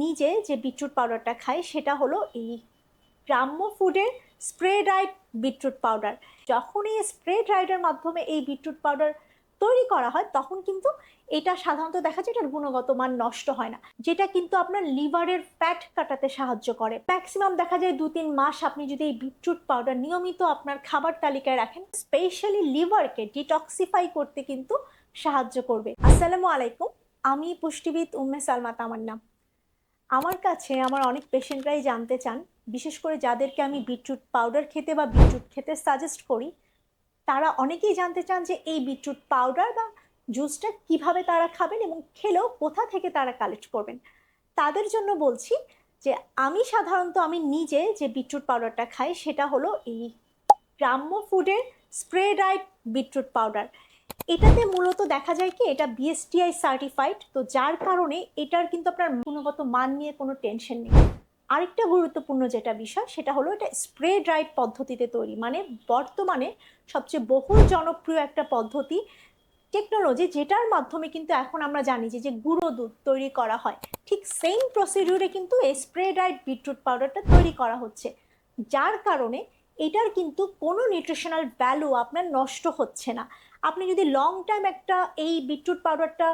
নিজে যে বিটরুট পাউডারটা খাই সেটা হলো এই গ্রাম্য ফুডের স্প্রে ড্রাইড বিটরুট পাউডার। যখন এই স্প্রে ড্রাইডের মাধ্যমে এই বিটরুট পাউডার তৈরি করা হয় তখন কিন্তু এটা সাধারণত দেখা যায় এটার গুণগত মান নষ্ট হয় না, যেটা কিন্তু আপনার লিভারের ফ্যাট কাটাতে সাহায্য করে। ম্যাক্সিমাম দেখা যায় 2-3 মাস আপনি যদি এই বিটরুট পাউডার নিয়মিত আপনার খাবার তালিকায় রাখেন, স্পেশালি লিভারকে ডিটক্সিফাই করতে কিন্তু সাহায্য করবে। আসসালামু আলাইকুম, আমি পুষ্টিবিদ উম্মে সালমা তামান্না। আমার কাছে আমার অনেক পেশেন্টরাই জানতে চান, বিশেষ করে যাদেরকে আমি বিটরুট পাউডার খেতে বা বিটরুট খেতে সাজেস্ট করি, তারা অনেকেই জানতে চান যে এই বিটরুট পাউডার বা জুসটা কিভাবে তারা খাবেন এবং খেলেও কোথা থেকে তারা কালেক্ট করবেন। তাদের জন্য বলছি যে আমি নিজে যে বিটরুট পাউডারটা খাই সেটা হলো এই গ্রাম্য ফুডের স্প্রে ড্রাইড বিটরুট পাউডার। এটাতে মূলত দেখা যায় কি এটা বিএসটিআই সার্টিফাইড, তো যার কারণে এটার কিন্তু আপনার গুণগত মান নিয়ে কোনো টেনশন নেই। আরেকটা গুরুত্বপূর্ণ যেটা বিষয় সেটা হলো এটা স্প্রে ড্রাইড পদ্ধতিতে তৈরি, মানে বর্তমানে সবচেয়ে বহুল জনপ্রিয় একটা পদ্ধতি, টেকনোলজি, যেটার মাধ্যমে কিন্তু এখন আমরা জানি যে গুঁড়ো দুধ তৈরি করা হয়, ঠিক সেম প্রসিডিউরে কিন্তু এই স্প্রে ড্রাইড বিটরুট পাউডারটা তৈরি করা হচ্ছে। যার কারণে এটার কিন্তু কোনো নিউট্রিশনাল ভ্যালু আপনার নষ্ট হচ্ছে না। আপনি যদি লং টাইম একটা এই বিটরুট পাউডারটা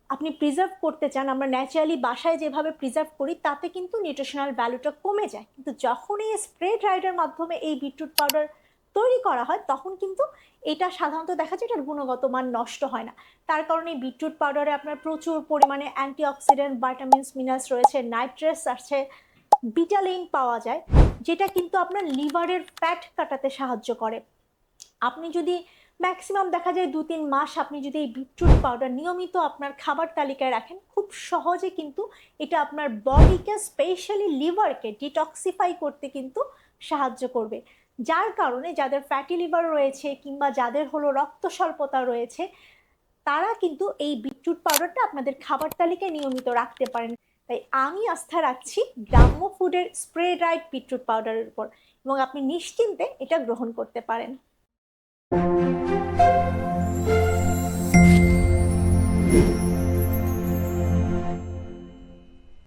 আপনি প্রিজার্ভ করতে চান, আমরা ন্যাচারালি বাসায় যেভাবে প্রিজার্ভ করি তাতে কিন্তু নিউট্রিশনাল ভ্যালুটা কমে যায়, কিন্তু যখন এই স্প্রে ড্রাইডের মাধ্যমে এই বিটরুট পাউডার তৈরি করা হয় তখন কিন্তু এটা সাধারণত দেখা যায় এটার গুণগত মান নষ্ট হয় না। তার কারণে বিটরুট পাউডারে আপনার প্রচুর পরিমাণে অ্যান্টিঅক্সিডেন্ট, ভাইটামিনস, মিনারেলস রয়েছে, নাইট্রেটস আছে, ভিটামিন পাওয়া যায়, যেটা কিন্তু আপনার লিভারের ফ্যাট কাটাতে সাহায্য করে। আপনি যদি ম্যাক্সিমাম দেখা যায় 2-3 মাস আপনি যদি এই বিটরুট পাউডার নিয়মিত আপনার খাবার তালিকায় রাখেন, খুব সহজে কিন্তু এটা আপনার বডিকে, স্পেশালি লিভারকে ডিটক্সিফাই করতে কিন্তু সাহায্য করবে। যার কারণে যাদের ফ্যাটি লিভার রয়েছে কিংবা যাদের হলো রক্ত স্বল্পতা রয়েছে, তারা কিন্তু এই বিটরুট পাউডারটা আপনাদের খাবার তালিকায় নিয়মিত রাখতে পারেন। তাই আমি আস্থা রাখছি গ্রাম্য ফুডের স্প্রে ড্রাইড বিটরুট পাউডারের উপর, এবং আপনি নিশ্চিন্তে এটা গ্রহণ করতে পারেন।